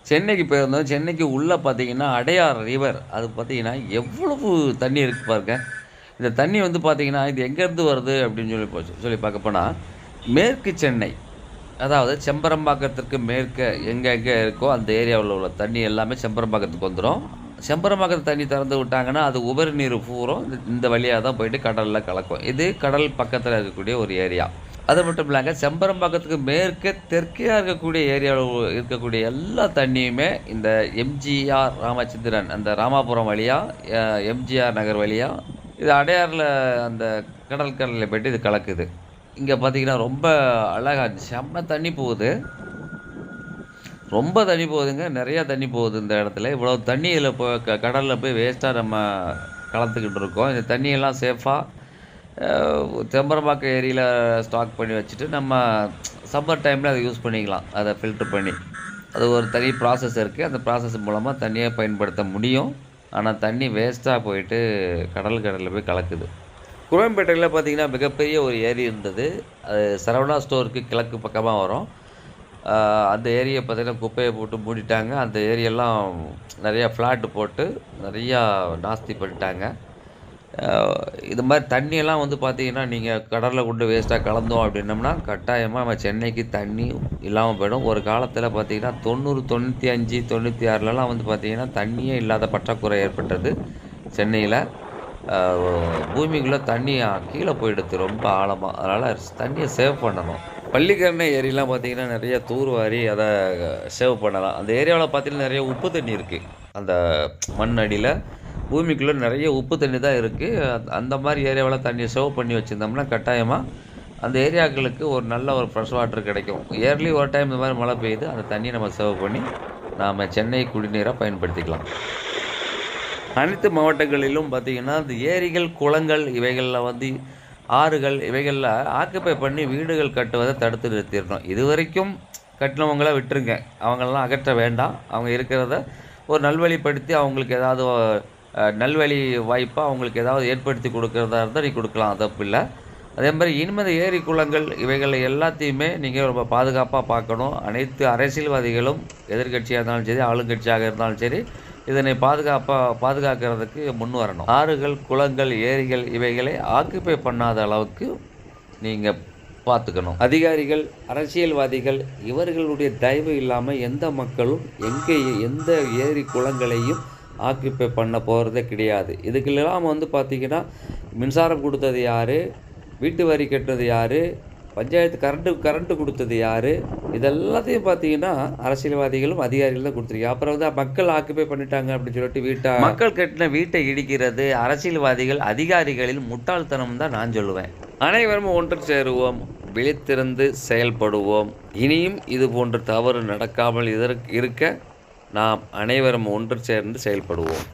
சென்னைக்கு போயிருந்தோம். சென்னைக்கு உள்ளே பார்த்தீங்கன்னா, அடையார் ரிவர் அது பார்த்தீங்கன்னா, எவ்வளவு தண்ணி இருக்கு பாருங்க. இந்த தண்ணி வந்து பார்த்தீங்கன்னா, இது எங்கேருந்து வருது அப்படின்னு சொல்லி பார்க்க போனா, மேற்கு சென்னை. அதாவது செம்பரம்பாக்கத்திற்கு மேற்க எங்க எங்க இருக்கோ அந்த ஏரியாவுல உள்ள தண்ணி எல்லாமே செம்பரம்பாக்கத்துக்கு வந்துரும். செம்பரம்பாக்கத்து தண்ணி திறந்து விட்டாங்கன்னா, அது உபரி நீர் பூரா இந்த வழியா தான் போயிட்டு கடல்ல கலக்கும். இது கடல் பக்கத்தில இருக்கக்கூடிய ஒரு ஏரியா. அது மட்டும் இல்லங்க, செம்பரம்பாக்கத்துக்கு மேற்கே, தெற்கேயா இருக்கக்கூடிய ஏரியாவுல இருக்கக்கூடிய எல்லா தண்ணியுமே இந்த எம்ஜிஆர் ராமச்சந்திரன் அந்த ராமாபுரம் வழியா, எ எம்ஜிஆர் நகர் வழியா, இது அடையார்ல அந்த கடற்கரையில போயிட்டு இது கலக்குது. இங்க பார்த்தீங்கன்னா, ரொம்ப அழகா செம்ம தண்ணி போகுது. ரொம்ப தண்ணி போகுதுங்க. நெறையா தண்ணி போகுது இந்த இடத்துல. இவ்வளோ தண்ணி இதில கடல்ல போய் வேஸ்ட்டா நம்ம கலந்துக்கிட்டு இருக்கோம். இந்த தண்ணியெல்லாம் சேஃபா அ செம்பரம்பாக்கம் ஏரியில ஸ்டாக் பண்ணி வச்சுட்டு, நம்ம சம்மர் டைம்ல அத யூஸ் பண்ணிக்கலாம். அத ஃபில்டர் பண்ணி. அது ஒரு தனி ப்ராசஸ் இருக்கு. அந்த ப்ராசஸ் மூலமா தண்ணிய பயன்படுத்த முடியும். ஆனா, தண்ணி வேஸ்ட்டா போயிட்டு கடல்ல போய் கலக்குது. குரோம்பேட்டையில பார்த்தீங்கன்னா, மிகப்பெரிய ஒரு ஏரி இருந்தது. அது சரவணா ஸ்டோருக்கு கிழக்கு பக்கமா வரும். அ அந்த ஏரிய பார்த்தீங்கன்னா, குப்பைய போட்டு மூடிட்டாங்க. அந்த ஏரியெல்லாம் நெறையா ஃப்ளாட் போட்டு, நெறையா நாஸ்தி பண்ணிட்டாங்க. அ இது மாரி தண்ணியெல்லாம் வந்து பார்த்தீங்கன்னா, நீங்க கடல்ல கொண்டு வேஸ்ட்டா கலந்தோம் அப்டின்னம்னா, கட்டாயமா நம்ம சென்னைக்கு தண்ணி இல்லாம போயிடும். ஒரு காலத்தில பார்த்தீங்கன்னா, 90, 95, 96லலாம் வந்து பார்த்தீங்கன்னா, தண்ணியே இல்லாத பற்றாக்குறை ஏற்பட்டது சென்னையில. அ பூமிக்குள்ள தண்ணி கீழ போயிடுது ரொம்ப ஆழமா. அதனால தண்ணிய சேவ் பண்ணணும். பள்ளிக்கரணை ஏரிலாம் பார்த்தீங்கன்னா, நெறைய தூர்வாரி அத சேவ் பண்ணலாம். அந்த ஏரியாவுல பார்த்தீங்கன்னா, நெறைய உப்பு தண்ணி இருக்கு. அந்த மண் அடியில பூமிக்குள்ள நெறைய உப்பு தண்ணி தான் இருக்கு. அந்த மாரி ஏரியாவுல தண்ணிய சேவ் பண்ணி வச்சிருந்தோம்னா, கட்டாயமா அந்த ஏரியாக்களுக்கு ஒரு நல்ல ஒரு ஃப்ரெஷ் வாட்டர் கிடைக்கும். இயர்லி ஒரு டைம் இந்த மாரி மழை பெய்யுது. அந்த தண்ணிய நம்ம சேவ் பண்ணி, நாம சென்னை குடிநீரா பயன்படுத்திக்கலாம். அனைத்து மாவட்டங்களிலும் பார்த்தீங்கன்னா, இந்த ஏரிகள், குளங்கள் இவைகள்ல வந்து ஆறுகள் இவைகள்ல ஆக்குபை பண்ணி வீடுகள் கட்டுவத தடுத்து நிறுத்திறணும். இதுவரைக்கும் கட்டுனவங்கள விட்டுருங்க. அவங்களலாம் அகற்ற வேண்டாம். அவங்க இருக்கிறத ஒரு நல்வழிப்படுத்தி அவங்களுக்கு ஏதாவது நல்வழி வாய்ப்பா அவங்களுக்கு ஏதாவது ஏற்படுத்தி குடுக்கிறதா இருந்தா நீ குடுக்கலாம். தப்பில்ல. அதேமாரி இனிமே இந்த ஏரி, குளங்கள் இவைகள் எல்லாத்தையுமே நீங்க ரொம்ப பாதுகாப்பா பார்க்கணும். அனைத்து அரசியல்வாதிகளும் எதிர்க்கட்சியா இருந்தாலும் சரி, ஆளுங்கட்சியாக இருந்தாலும் சரி, இதனை பாதுகாக்கிறதுக்கு முன் வரணும். ஆறுகள், குளங்கள், ஏரிகள் இவைகளை ஆக்குபை பண்ணாத அளவுக்கு நீங்க பார்த்துக்கணும். அதிகாரிகள், அரசியல்வாதிகள் இவர்களுடைய தயவு இல்லாம எந்த மக்களும் எந்த ஏரி, குளங்களையும் ஆக்குபை பண்ண போறதே கிடையாது. இதுக்கெல்லாம் வந்து பார்த்தீங்கன்னா, மின்சாரம் குடுத்தது யாரு? வீட்டு வரி கட்டுனது யாரு? பஞ்சாயத்து கரண்ட் குடுத்தது யாரு? இதெல்லாத்தையும் பார்த்தீங்கன்னா, அரசியல்வாதிகளும், அதிகாரிகளும் தான் குடுத்துருக்காங்க. அப்புறம் வந்து மக்கள் ஆக்குபை பண்ணிட்டாங்க அப்படின்னு சொல்லிட்டு மக்கள் கட்டின வீட்டை இடிக்கிறது, அரசியல்வாதிகள், அதிகாரிகளின் முட்டாள்தனம் தான் நான் சொல்லுவேன். அனைவரும் ஒன்று சேருவோம், விழித்திருந்து செயல்படுவோம். இனியும் இது போன்ற தவறு நடக்காமல் இருக்க நாம் அனைவரும் ஒன்று சேர்ந்து செயல்படுவோம்.